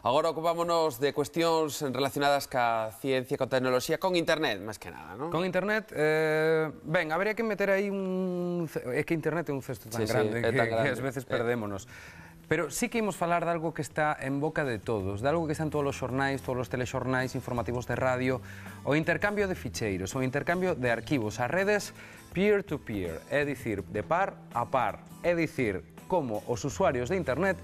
Agora ocupámonos de cuestións relacionadas ca ciencia, ca tecnoloxía, con internet, máis que nada, non? Con internet, ben, habería que meter aí un... É que internet é un cesto tan grande que ás veces perdémonos. Pero sí que imos falar de algo que está en boca de todos, de algo que está en todos os xornais, todos os telexornais, informativos de radio, o intercambio de ficheiros, o intercambio de arquivos, as redes peer-to-peer, é dicir, de par a par, é dicir, como os usuarios de internet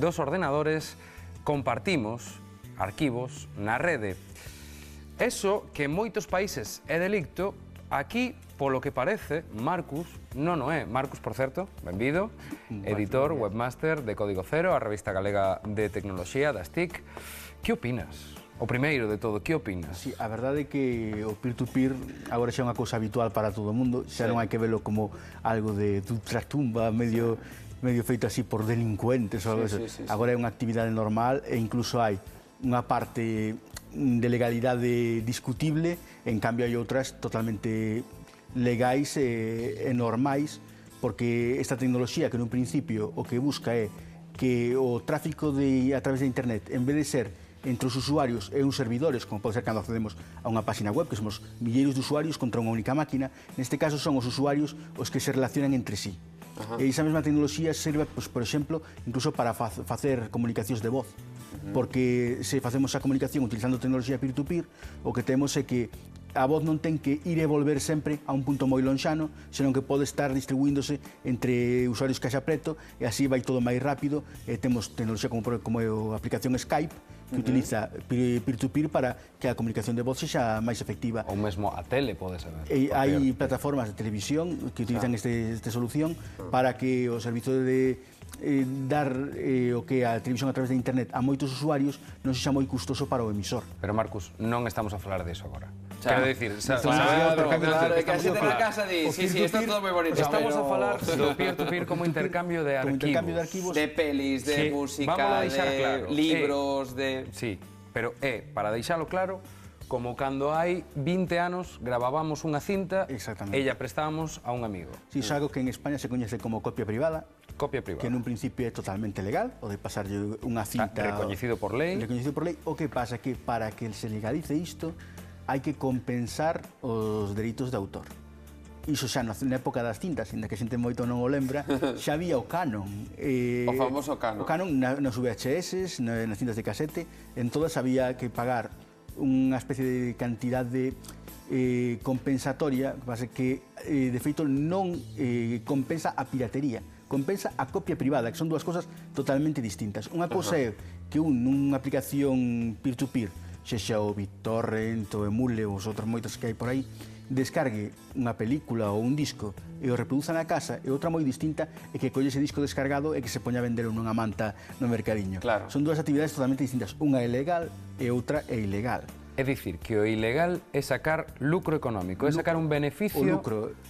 dos ordenadores compartimos arquivos na rede. Eso que en moitos países é delicto, aquí, polo que parece, Marcus non o é. Marcus, por certo, benvido, editor, webmaster de Código Cero, a revista galega de tecnoloxía, das TIC. Que opinas? O primeiro de todo, que opinas? Sí, a verdade é que o peer-to-peer agora xa é unha cousa habitual para todo o mundo, xa non hai que velo como algo de ultratumba, medio feito así por delincuentes ou algo así. Agora é unha actividade normal e incluso hai unha parte de legalidade discutible, en cambio hai outras totalmente legais e normais, porque esta tecnoloxía que nun principio o que busca é que o tráfico a través de internet, en vez de ser entre os usuarios e uns servidores, como pode ser cando accedemos a unha página web, que somos milleiros de usuarios contra unha única máquina, neste caso son os usuarios os que se relacionan entre sí. E esa mesma tecnoloxía serve, por exemplo, incluso para facer comunicacións de voz, porque se facemos a comunicación utilizando tecnoloxía peer-to-peer, o que temos é que a voz non ten que ir e volver sempre a un punto moi lonxano, senón que pode estar distribuíndose entre usuarios que haxa preto, e así vai todo máis rápido. Temos tecnoloxía como a aplicación Skype, que utiliza peer-to-peer para que a comunicación de voz sexa máis efectiva. Ou mesmo a tele pode ser. Hai plataformas de televisión que utilizan esta solución para que o servizo de dar o que a televisión a través de internet a moitos usuarios non sexa moi custoso para o emisor. Pero, Marcus, non estamos a falar diso agora. Quero dicir, claro, que a xente na casa di, sí, está todo moi bonito. Estamos a falar do peer-to-peer como intercambio de arquivos. De pelis, de música, de libros, de... Sí, pero para deixalo claro, como cando hai 20 anos gravábamos unha cinta e lla prestábamos a un amigo. Si, é algo que en España se coñece como copia privada, que nun principio é totalmente legal, o de pasarlle unha cinta... Reconhecido por lei. Reconhecido por lei. O que pasa que para que se legalice isto hai que compensar os dereitos de autor. Iso xa na época das cintas, ainda que a xente moito non o lembra, xa había o canon. O famoso canon. O canon nas VHS, nas cintas de casete, en todas había que pagar unha especie de cantidade compensatoria, que de feito non compensa a piratería, compensa a copia privada, que son dúas cosas totalmente distintas. Unha cousa é que nunha aplicación peer-to-peer, sexa o BitTorrent, o Emule, ou os outros moitos que hai por aí, descargue unha película ou un disco e o reproduza na casa, e outra moi distinta é que colle ese disco descargado e que se poña a vendelo nunha manta no mercadiño. Son dúas actividades totalmente distintas, unha é legal e outra é ilegal. É dicir, que o ilegal é sacar lucro económico, é sacar un beneficio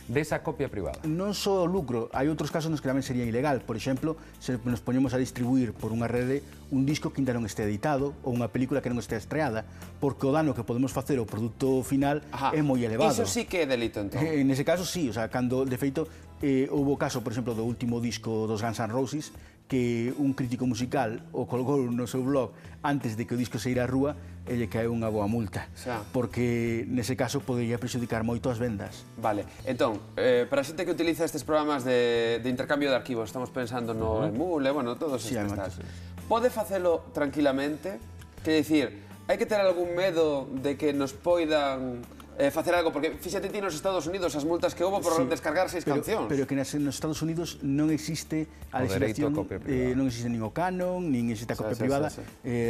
desa copia privada. Non só o lucro, hai outros casos nos que tamén sería ilegal. Por exemplo, se nos poñemos a distribuir por unha rede un disco que ainda non este editado ou unha película que non este estreada, porque o dano que podemos facer ao produto final é moi elevado. Iso sí que é delito, entón? En ese caso, sí. Cando, de feito, houve o caso, por exemplo, do último disco dos Guns N' Roses, que un crítico musical o colgou no seu blog antes de que o disco se ira á rúa, e lle caeu unha boa multa, porque nese caso podería prexudicar moito as vendas. Vale, entón, para a xente que utiliza estes programas de intercambio de arquivos, estamos pensando no Emule, bueno, todos estes, pode facelo tranquilamente? Quer dicir, hai que ter algún medo de que nos poidan facer algo, porque fíxate ti nos Estados Unidos as multas que houbo por descargar 6 cancións. Pero que nos Estados Unidos non existe a legislación, non existe nin o canon, nin existe a copia privada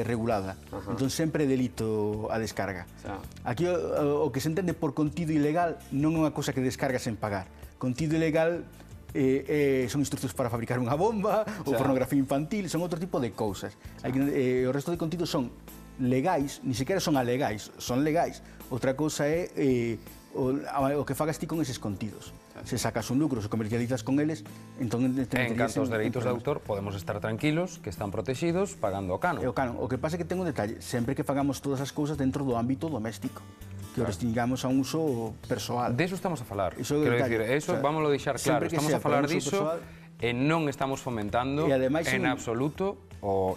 regulada. Entón sempre é delito a descarga. Aquí o que se entende por contido ilegal non é unha cosa que descargas sen pagar. Contido ilegal son instruccións para fabricar unha bomba ou pornografía infantil, son outro tipo de cousas. O resto de contidos son legais, ni sequera son alegais, son legais. Outra cousa é o que fagas ti con eses contidos. Se sacas un lucro, se comercializas con eles, entón... En canto aos dereitos de autor, podemos estar tranquilos que están protegidos pagando o canon. O que pasa é que ten un detalle, sempre que fagamos todas as cousas dentro do ámbito doméstico, que o restringamos a un uso persoal. De eso estamos a falar. Quero dicir, eso vámoslo deixar claro, estamos a falar diso e non estamos fomentando en absoluto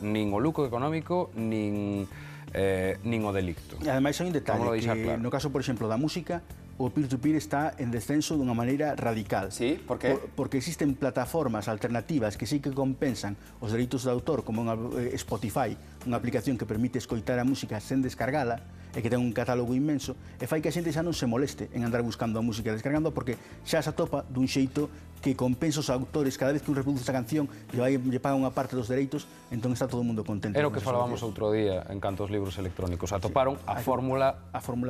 nin o lucro económico, nin o delicto. E ademais hai un detalle, que no caso, por exemplo, da música, o peer-to-peer está en descenso dunha maneira radical. Sí, por qué? Porque existen plataformas alternativas que sí que compensan os dereitos de autor, como Spotify, unha aplicación que permite escoitar a música sen descargala, e que ten un catálogo inmenso, e fai que a xente xa non se moleste en andar buscando a música e descargando, porque xa se atopa dun xeito que compensa os autores. Cada vez que un reproduce esa canción lle paga unha parte dos dereitos, entón está todo o mundo contento. Era o que falábamos outro día en canto aos libros electrónicos. Atoparon a fórmula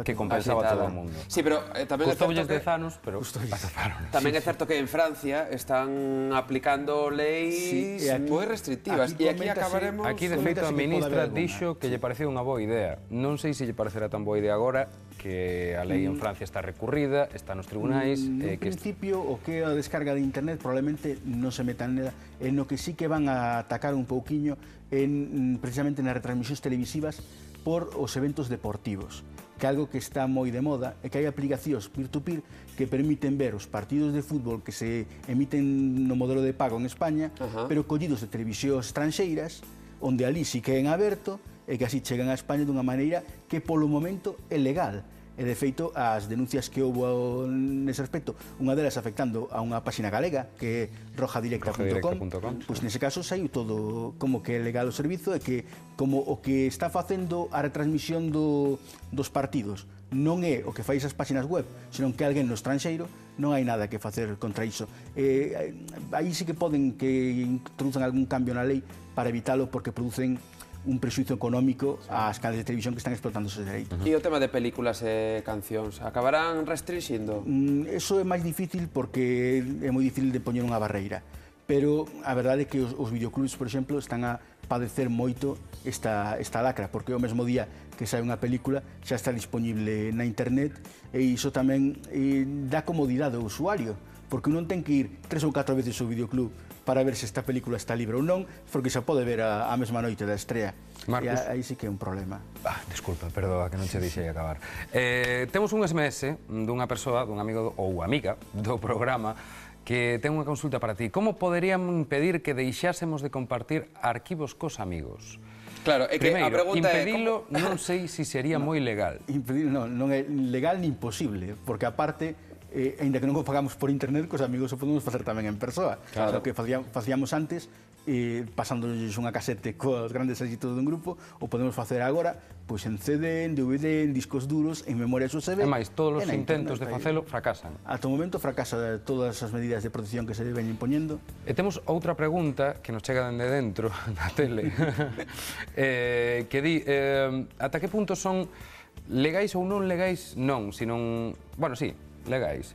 que compensaba a todo o mundo. Sí, pero tamén é certo que... 10 anos, pero atoparon. Tamén é certo que en Francia están aplicando leis moi restrictivas. E aquí acabaremos... Aquí, de feito, a ministra dixo que lle parecía unha boa idea. Non sei se lle parecerá tan boa idea agora, que a lei en Francia está recurrida, está nos tribunais... No principio, o que é a descarga de internet probablemente non se metan nela, en no que sí que van a atacar un pouquiño precisamente nas retransmisións televisivas por os eventos deportivos, que é algo que está moi de moda, e que hai aplicacións peer-to-peer que permiten ver os partidos de fútbol que se emiten no modelo de pago en España, pero collidos de televisións estranxeiras, onde ali sí que é en aberto, e que así chegan a España dunha maneira que polo momento é legal. E, de feito, as denuncias que houve nese aspecto, unha delas afectando a unha páxina galega, que é rojadirecta.com, pois nese caso saiu todo como que é legal o servizo, e que como o que está facendo a retransmisión dos partidos non é o que fai esas páxinas web, senón que alguén no estranxeiro, non hai nada que facer contra iso. Aí sí que poden que introduzan algún cambio na lei para evitalo, porque producen un prexuizo económico ás canales de televisión que están explotando esos dereitos. E o tema de películas e cancións, acabarán restringindo? Eso é máis difícil porque é moi difícil de poñer unha barreira, pero a verdade é que os videoclubs, por exemplo, están a padecer moito esta lacra, porque o mesmo día que sai unha película xa está disponible na internet, e iso tamén dá comodidade ao usuario, porque non ten que ir 3 ou 4 veces ao videoclub para ver se esta película está libre ou non, porque xa pode ver a mesma noite da estrea. E aí sí que é un problema. Desculpa, perdoa, que non che dixei acabar. Temos un SMS dunha persoa, dun amigo ou amiga do programa, que ten unha consulta para ti. Como poderíamos impedir que deixásemos de compartir arquivos cos amigos? Claro, é que a pregunta é... Impedilo non sei se sería moi legal. Impedilo non é legal ni imposible, porque aparte, ainda que non o fagamos por internet, cos amigos o podemos facer tamén en persoa. O que facíamos antes, pasándoles unha casete coas grandes éxitos dun grupo, o podemos facer agora pois en CD, en DVD, en discos duros, en memorias USB. E máis, todos os intentos de facelo fracasan. Ata o momento fracasa todas as medidas de protección que se veñen poñendo. E temos outra pregunta que nos chega dende dentro na tele, que di, ata que punto son legais ou non legais? Non, senón... Bueno, sí, legais.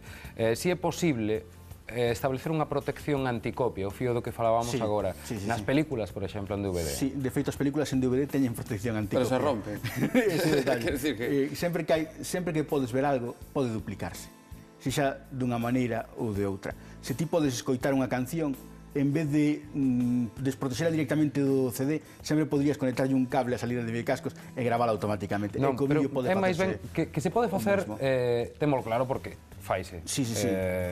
Si é posible establecer unha protección anticopia, o fío do que falábamos agora, nas películas, por exemplo, en DVD. Sí, de feito, as películas en DVD teñen protección anticopia. Pero se rompe. Ese detalle. Sempre que podes ver algo, pode duplicarse. Sexa dunha maneira ou de outra. Se ti podes escoitar unha canción, en vez de desprotexela directamente do CD, sempre podrías conectarlle un cable a salida de cascos e gravala automáticamente. Non, pero é máis ben que se pode facer, témolo claro, porque faise. Sí.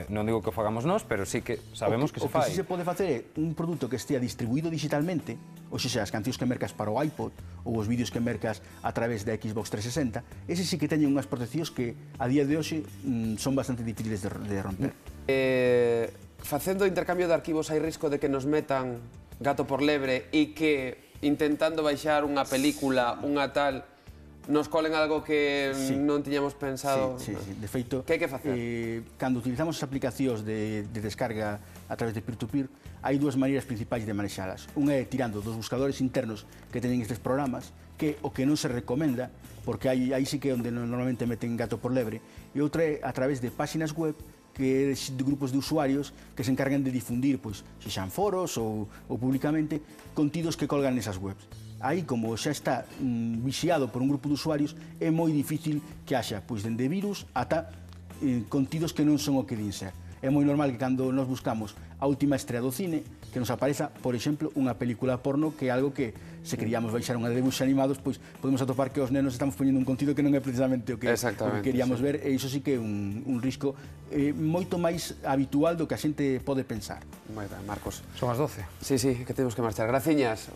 Non digo que o fagamos nós, pero sí que sabemos que se fai. O que sí se pode facer é un produto que estea distribuído digitalmente, ou seja, as cancións que mercas para o iPod ou os vídeos que mercas a través da Xbox 360, ese sí que teñen unhas proteccións que a día de hoxe son bastante difíciles de romper. Facendo intercambio de arquivos hai risco de que nos metan gato por lebre e que intentando baixar unha película, unha tal, nos colen algo que non tiñamos pensado. Sí. De feito, que hai que facer? Cando utilizamos as aplicacións de descarga a través de peer-to-peer, hai dúas maneiras principais de manexalas. Unha é tirando dos buscadores internos que teñen estes programas, que o que non se recomenda, porque aí sí que é onde normalmente meten gato por lebre, e outra é a través de páxinas web que de grupos de usuarios que se encargan de difundir, pois, se xan foros ou publicamente, contidos que colgan nesas webs. Aí, como xa está vixiado por un grupo de usuarios, é moi difícil que haxa, pois, dende virus ata contidos que non son o que din ser. É moi normal que cando nos buscamos a última estrea do cine, que nos apareza, por exemplo, unha película porno, que é algo que, se queríamos baixar unha de debuxos animados, pois podemos atopar que os nenos estamos poñendo un contido que non é precisamente o que queríamos ver, e iso sí que é un risco moito máis habitual do que a xente pode pensar. Moi ben, Marcos. Son as 12. Sí, que temos que marchar. Graciñas.